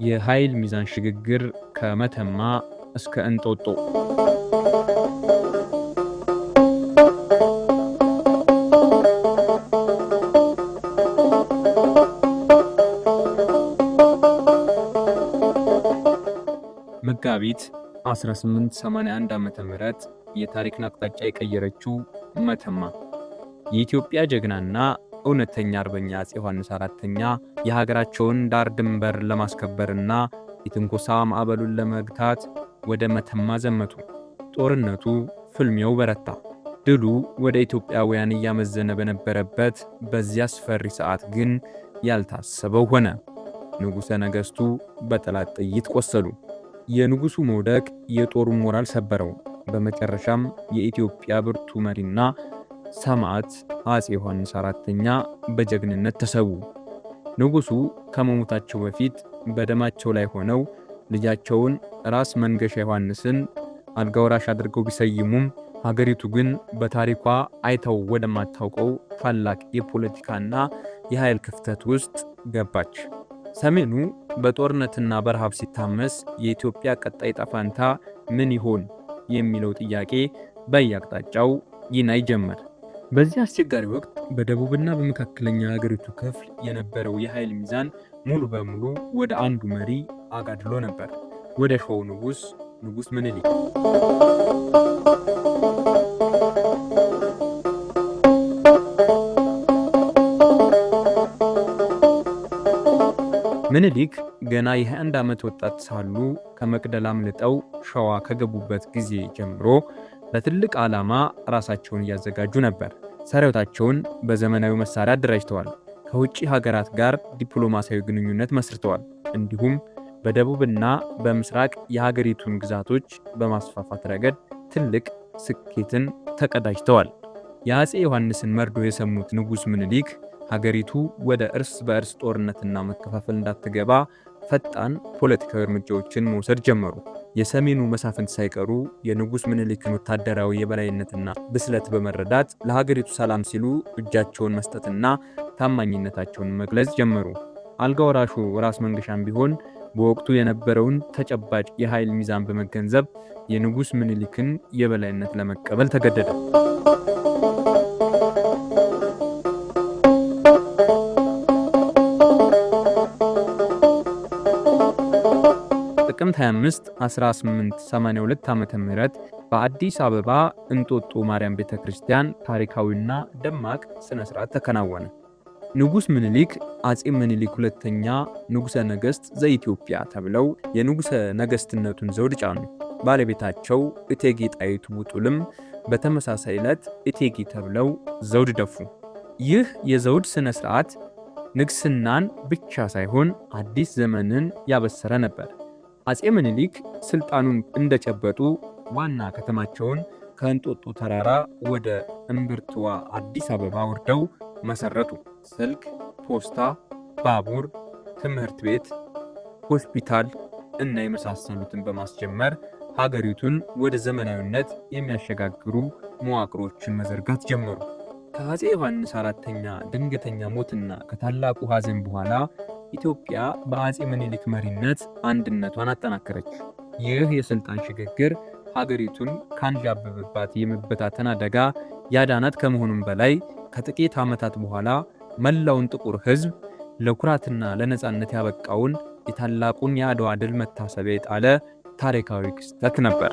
የኃይል ሚዛን ሽግግር ከመተማ እስከ እንጦጦ። መጋቢት 1881 ዓመተ ምህረት የታሪክን አቅጣጫ የቀየረችው መተማ የኢትዮጵያ ጀግናና እውነተኛ አርበኛ አፄ ዮሐንስ አራተኛ የሀገራቸውን ዳር ድንበር ለማስከበርና የትንኮሳ ማዕበሉን ለመግታት ወደ መተማ ዘመቱ። ጦርነቱ ፍልሚያው በረታ። ድሉ ወደ ኢትዮጵያውያን እያመዘነ በነበረበት በዚያ አስፈሪ ሰዓት ግን ያልታሰበው ሆነ። ንጉሠ ነገሥቱ በጠላት ጥይት ቆሰሉ። የንጉሱ መውደቅ የጦሩን ሞራል ሰበረው። በመጨረሻም የኢትዮጵያ ብርቱ መሪና ሰማዕት አፄ ዮሐንስ አራተኛ በጀግንነት ተሰዉ። ንጉሱ ከመሞታቸው በፊት በደማቸው ላይ ሆነው ልጃቸውን ራስ መንገሻ ዮሐንስን አልጋ ወራሽ አድርገው ቢሰይሙም ሀገሪቱ ግን በታሪኳ አይተው ወደማታውቀው ታላቅ የፖለቲካና የኃይል ክፍተት ውስጥ ገባች። ሰሜኑ በጦርነትና በረሃብ ሲታመስ የኢትዮጵያ ቀጣይ ዕጣ ፈንታ ምን ይሆን የሚለው ጥያቄ በየአቅጣጫው ይናይ ጀመር። በዚህ አስቸጋሪ ወቅት በደቡብና በመካከለኛ የሀገሪቱ ክፍል የነበረው የኃይል ሚዛን ሙሉ በሙሉ ወደ አንዱ መሪ አጋድሎ ነበር፣ ወደ ሸዋው ንጉሥ ምኒልክ። ምኒልክ ገና የ21 ዓመት ወጣት ሳሉ ከመቅደላ አምልጠው ሸዋ ከገቡበት ጊዜ ጀምሮ ለትልቅ ዓላማ ራሳቸውን እያዘጋጁ ነበር። ሰራዊታቸውን በዘመናዊ መሳሪያ አደራጅተዋል። ከውጭ ሀገራት ጋር ዲፕሎማሲያዊ ግንኙነት መስርተዋል። እንዲሁም በደቡብና በምስራቅ የሀገሪቱን ግዛቶች በማስፋፋት ረገድ ትልቅ ስኬትን ተቀዳጅተዋል። የአፄ ዮሐንስን መርዶ የሰሙት ንጉሥ ምኒልክ ሀገሪቱ ወደ እርስ በእርስ ጦርነትና መከፋፈል እንዳትገባ ፈጣን ፖለቲካዊ እርምጃዎችን መውሰድ ጀመሩ። የሰሜኑ መሳፍንት ሳይቀሩ የንጉሥ ምኒልክን ወታደራዊ የበላይነትና ብስለት በመረዳት ለሀገሪቱ ሰላም ሲሉ እጃቸውን መስጠትና ታማኝነታቸውን መግለጽ ጀመሩ። አልጋ ወራሹ ራስ መንገሻም ቢሆን በወቅቱ የነበረውን ተጨባጭ የኃይል ሚዛን በመገንዘብ የንጉሥ ምኒልክን የበላይነት ለመቀበል ተገደደ። ጥቅምት 25 1882 ዓመተ ምህረት በአዲስ አበባ እንጦጦ ማርያም ቤተክርስቲያን ታሪካዊና ደማቅ ስነ ስርዓት ተከናወነ። ንጉሥ ምኒልክ አፄ ምኒልክ ሁለተኛ ንጉሠ ነገሥት ዘኢትዮጵያ ተብለው የንጉሠ ነገሥትነቱን ዘውድ ጫኑ። ባለቤታቸው እቴጌ ጣይቱ ቡጡልም በተመሳሳይ ዕለት እቴጌ ተብለው ዘውድ ደፉ። ይህ የዘውድ ስነ ስርዓት ንግስናን ብቻ ሳይሆን አዲስ ዘመንን ያበሰረ ነበር። አፄ ምኒልክ ስልጣኑን እንደጨበጡ ዋና ከተማቸውን ከእንጦጦ ተራራ ወደ እምብርትዋ አዲስ አበባ ወርደው መሰረቱ። ስልክ፣ ፖስታ፣ ባቡር፣ ትምህርት ቤት፣ ሆስፒታል እና የመሳሰሉትን በማስጀመር ሀገሪቱን ወደ ዘመናዊነት የሚያሸጋግሩ መዋቅሮችን መዘርጋት ጀመሩ። ከአፄ ዮሐንስ አራተኛ ድንገተኛ ሞትና ከታላቁ ሐዘን በኋላ ኢትዮጵያ በአፄ ምኒልክ መሪነት አንድነቷን አጠናከረች። ይህ የስልጣን ሽግግር ሀገሪቱን ካንዣበበባት የመበታተን አደጋ ያዳናት ከመሆኑም በላይ ከጥቂት ዓመታት በኋላ መላውን ጥቁር ሕዝብ ለኩራትና ለነጻነት ያበቃውን የታላቁን የአድዋ ድል መታሰቢያ የጣለ ታሪካዊ ክስተት ነበር።